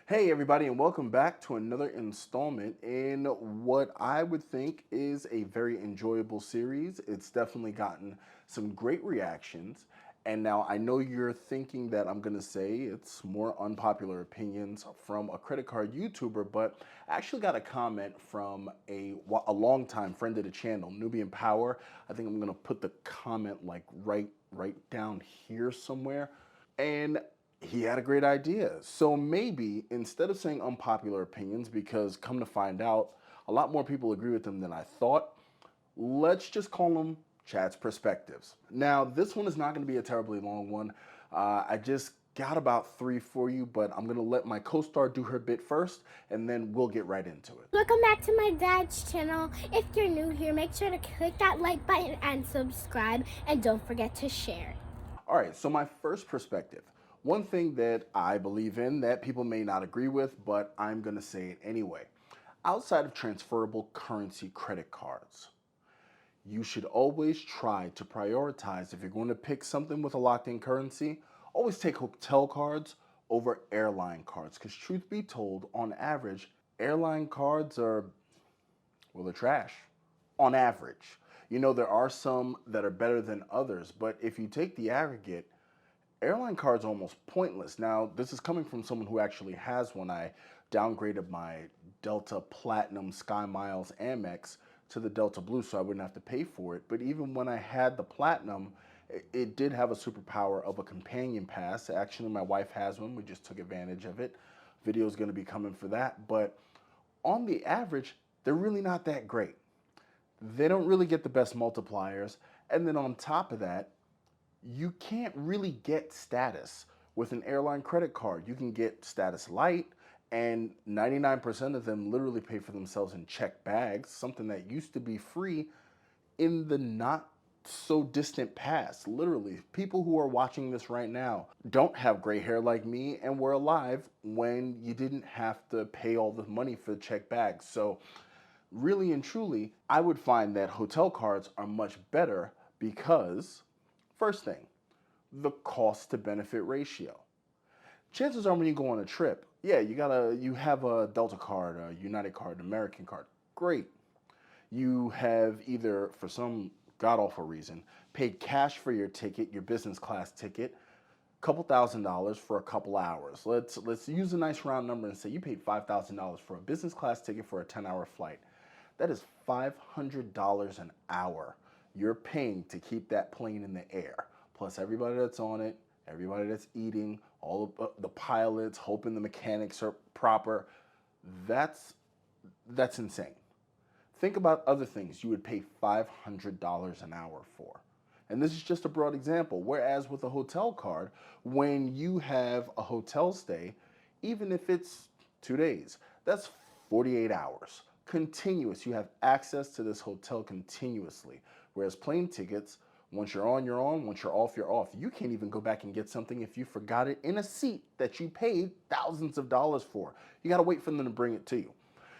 Hey, everybody, and welcome back to another installment in what I would think is a very enjoyable series. It's definitely gotten some great reactions. And now I know you're thinking that I'm going to say it's more unpopular opinions from a credit card YouTuber, but I actually got a comment from a longtime friend of the channel, Nubian Power. I think I'm going to put the comment like right down here somewhere. And he had a great idea. So maybe instead of saying unpopular opinions, because come to find out, a lot more people agree with them than I thought, let's just call them Chad's perspectives. Now, this one is not going to be a terribly long one. I just got about three for you, but I'm going to let my co star do her bit first, and then we'll get right into it. Welcome back to my dad's channel. If you're new here, make sure to click that like button and subscribe, and don't forget to share. All right, so my first perspective. One thing that I believe in that people may not agree with, but I'm going to say it anyway. Outside of transferable currency credit cards, you should always try to prioritize if you're going to pick something with a locked in currency, always take hotel cards over airline cards. Because, truth be told, on average, airline cards are, well, they're trash. On average. You know, there are some that are better than others, but if you take the aggregate, airline cards are almost pointless. Now, this is coming from someone who actually has one. I downgraded my Delta Platinum Sky Miles Amex to the Delta Blue so I wouldn't have to pay for it. But even when I had the Platinum, it did have a superpower of a companion pass. Actually, my wife has one. We just took advantage of it. Video is going to be coming for that. But on the average, they're really not that great. They don't really get the best multipliers. And then on top of that, you can't really get status with an airline credit card. You can get status light, and 99% of them literally pay for themselves in check bags, something that used to be free in the not so distant past. Literally, people who are watching this right now don't have gray hair like me and were alive when you didn't have to pay all the money for the check bags. So really and truly, I would find that hotel cards are much better because, first thing, the cost to benefit ratio. Chances are when you go on a trip, yeah, you have a Delta card, a United card, an American card. Great. You have either, for some god awful reason, paid cash for your ticket, your business class ticket, couple $1,000s for a couple hours. Let's use a nice round number and say you paid $5,000 for a business class ticket for a 10-hour flight. That is $500 an hour you're paying to keep that plane in the air. Plus everybody that's on it, everybody that's eating, all of the pilots, hoping the mechanics are proper. That's insane. Think about other things you would pay $500 an hour for. And this is just a broad example. Whereas with a hotel card, when you have a hotel stay, even if it's 2 days, that's 48 hours. Continuous. You have access to this hotel continuously. Whereas plane tickets, once you're on, you're on. Once you're off, you're off. You can't even go back and get something if you forgot it in a seat that you paid thousands of dollars for. You got to wait for them to bring it to you.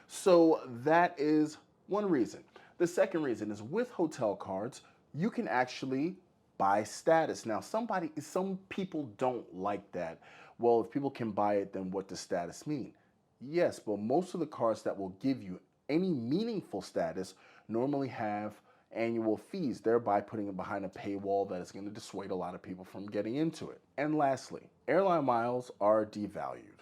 So that is one reason. The second reason is with hotel cards, you can actually buy status. Now, some people don't like that. Well, if people can buy it, then what does status mean? Yes, but most of the cards that will give you any meaningful status normally have annual fees, thereby putting it behind a paywall that is going to dissuade a lot of people from getting into it. And lastly, airline miles are devalued.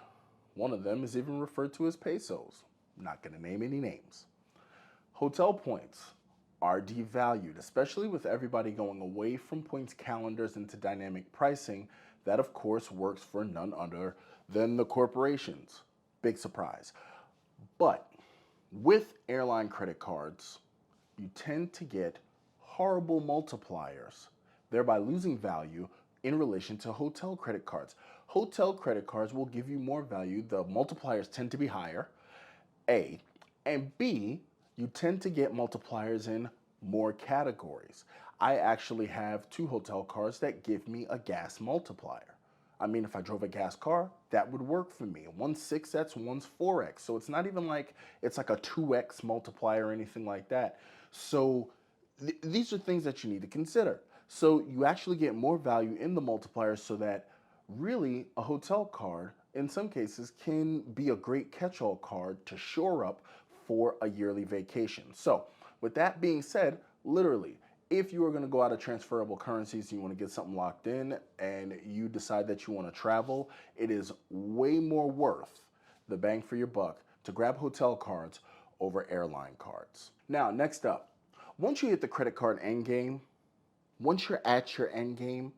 One of them is even referred to as pesos. I'm not going to name any names. Hotel points are devalued, especially with everybody going away from points calendars into dynamic pricing. That, of course, works for none other than the corporations. Big surprise. But with airline credit cards, you tend to get horrible multipliers, thereby losing value in relation to hotel credit cards. Hotel credit cards will give you more value. The multipliers tend to be higher, A. And B, you tend to get multipliers in more categories. I actually have two hotel cards that give me a gas multiplier. I mean, if I drove a gas car, that would work for me. One's 6x, one's 4x. So it's not even like it's like a 2x multiplier or anything like that. So these are things that you need to consider. So you actually get more value in the multipliers so that really a hotel card in some cases, can be a great catch-all card to shore up for a yearly vacation. So, with that being said, literally, if you are going to go out of transferable currencies, you want to get something locked in, and you decide that you want to travel, it is way more worth the bang for your buck to grab hotel cards over airline cards. Now, next up, once you hit the credit card end game, once you're at your end game,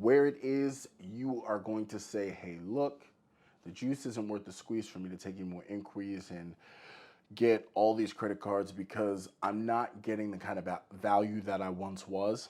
where it is, you are going to say, hey, look, the juice isn't worth the squeeze for me to take any more inquiries and get all these credit cards because I'm not getting the kind of value that I once was.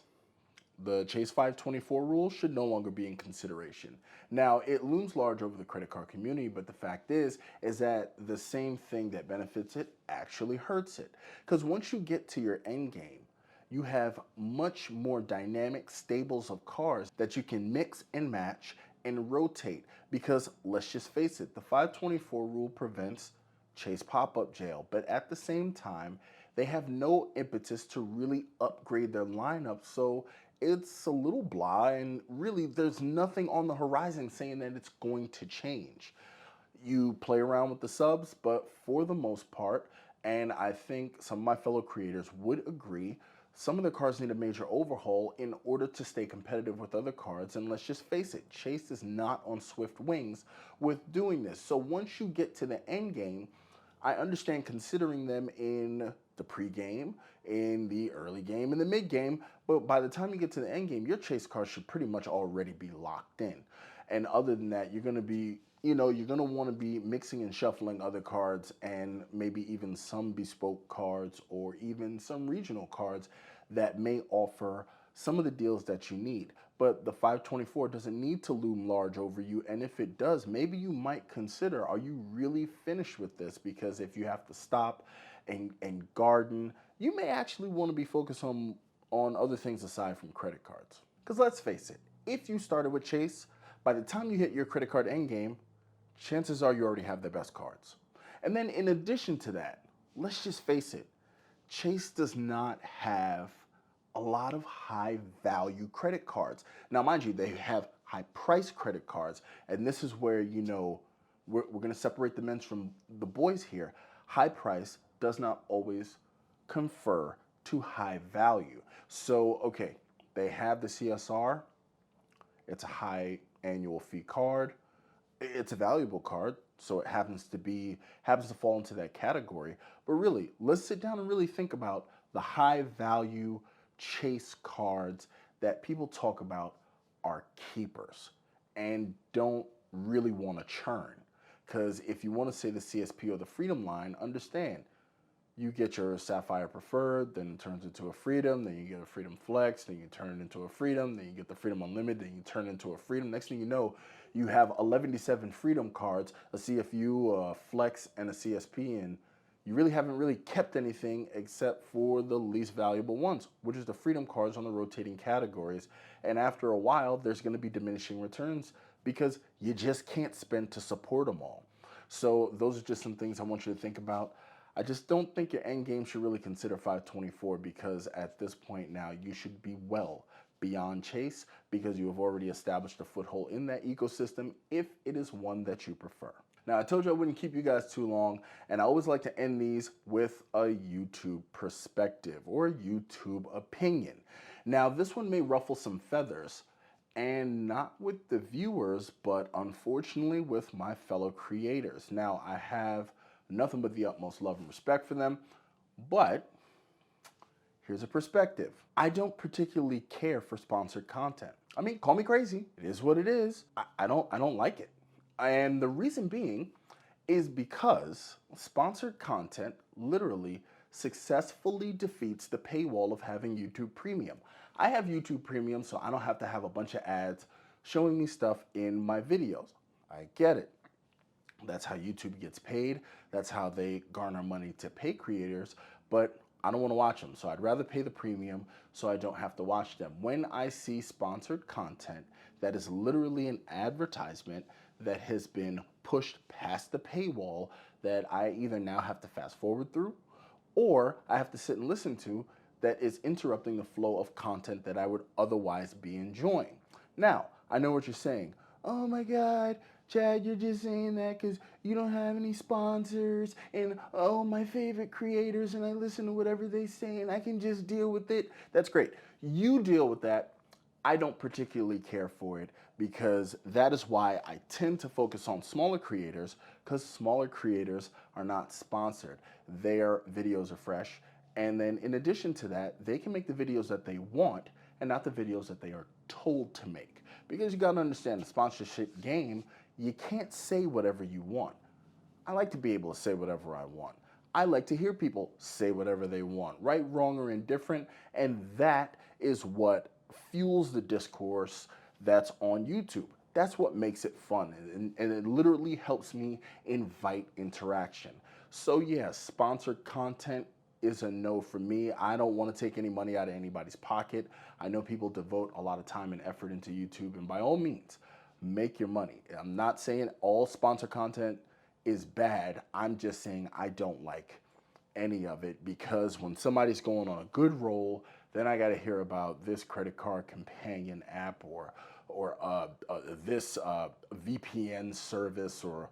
The Chase 524 rule should no longer be in consideration. Now, it looms large over the credit card community, but the fact is that the same thing that benefits it actually hurts it. Because once you get to your end game, you have much more dynamic stables of cards that you can mix and match and rotate. Because let's just face it, the 524 rule prevents Chase pop-up jail, but at the same time, they have no impetus to really upgrade their lineup, so it's a little blah, and really there's nothing on the horizon saying that it's going to change. You play around with the subs, but for the most part, and I think some of my fellow creators would agree, some of the cards need a major overhaul in order to stay competitive with other cards, and let's just face it, Chase is not on swift wings with doing this. So once you get to the end game, I understand considering them in the pre-game, in the early game, in the mid-game, but by the time you get to the end game, your Chase cards should pretty much already be locked in. And other than that, you're going to be, you're going to want to be mixing and shuffling other cards and maybe even some bespoke cards or even some regional cards that may offer some of the deals that you need. But the 524 doesn't need to loom large over you, and if it does, maybe you might consider, are you really finished with this? Because if you have to stop and garden, you may actually want to be focused on other things aside from credit cards. Because let's face it, if you started with Chase, by the time you hit your credit card endgame, chances are you already have the best cards. And then in addition to that, let's just face it, Chase does not have a lot of high value credit cards. Now, mind you, they have high price credit cards, and this is where, we're going to separate the men from the boys here. High price does not always confer to high value. So, okay, they have the CSR. It's a high annual fee card. It's a valuable card, so it happens to fall into that category. But really, let's sit down and really think about the high value Chase cards that people talk about are keepers and don't really want to churn. Because if you want to say the CSP or the Freedom line, understand, you get your Sapphire Preferred, then it turns into a Freedom, then you get a Freedom Flex, then you turn it into a Freedom, then you get the Freedom Unlimited, then you turn it into a Freedom. Next thing you know, you have 11-7 Freedom cards, a CFU, a Flex, and a CSP, and you really haven't really kept anything except for the least valuable ones, which is the Freedom cards on the rotating categories. And after a while, there's going to be diminishing returns because you just can't spend to support them all. So those are just some things I want you to think about. I just don't think your end game should really consider 524 because at this point now you should be well beyond Chase because you have already established a foothold in that ecosystem if it is one that you prefer. Now, I told you I wouldn't keep you guys too long, and I always like to end these with a YouTube perspective or a YouTube opinion. Now, this one may ruffle some feathers, and not with the viewers, but unfortunately with my fellow creators. Now, I have nothing but the utmost love and respect for them, but here's a perspective. I don't particularly care for sponsored content. I mean, call me crazy. It is what it is. I don't like it. And the reason being is because sponsored content literally successfully defeats the paywall of having YouTube Premium. I have YouTube Premium, so I don't have to have a bunch of ads showing me stuff in my videos. I get it. That's how YouTube gets paid. That's how they garner money to pay creators, but I don't want to watch them, so I'd rather pay the premium so I don't have to watch them. When I see sponsored content that is literally an advertisement that has been pushed past the paywall that I either now have to fast forward through or I have to sit and listen to that is interrupting the flow of content that I would otherwise be enjoying. Now, I know what you're saying. Oh my God, Chad, you're just saying that because you don't have any sponsors, and oh, my favorite creators, and I listen to whatever they say, and I can just deal with it. That's great. You deal with that. I don't particularly care for it because that is why I tend to focus on smaller creators, because smaller creators are not sponsored. Their videos are fresh. And then in addition to that, they can make the videos that they want and not the videos that they are told to make. Because you gotta understand the sponsorship game, you can't say whatever you want. I like to be able to say whatever I want. I like to hear people say whatever they want, right, wrong, or indifferent, and that is what fuels the discourse that's on YouTube. That's what makes it fun, and it literally helps me invite interaction. So yeah, sponsored content is a no for me. I don't want to take any money out of anybody's pocket. I know people devote a lot of time and effort into YouTube, and by all means, make your money. I'm not saying all sponsored content is bad. I'm just saying I don't like any of it because when somebody's going on a good roll, then I got to hear about this credit card companion app or this VPN service or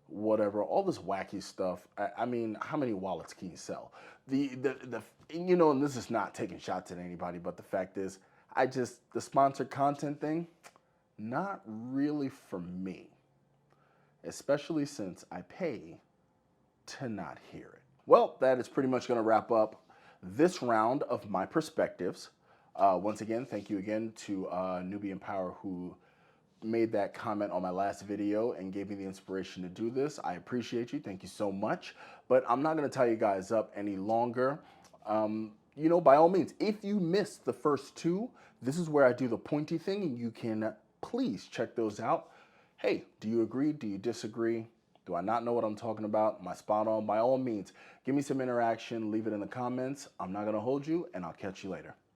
whatever, all this wacky stuff. I mean, how many wallets can you sell? The you know, and this is not taking shots at anybody, but the fact is, the sponsored content thing, not really for me, especially since I pay to not hear it. Well, that is pretty much going to wrap up this round of my perspectives. Once again, thank you again to Nubian Power who made that comment on my last video and gave me the inspiration to do this. I appreciate you. Thank you so much. But I'm not going to tie you guys up any longer. You know, by all means, if you missed the first two, this is where I do the pointy thing, and you can please check those out. Hey, do you agree? Do you disagree? Do I not know what I'm talking about? Am I spot on? By all means, give me some interaction. Leave it in the comments. I'm not going to hold you, and I'll catch you later.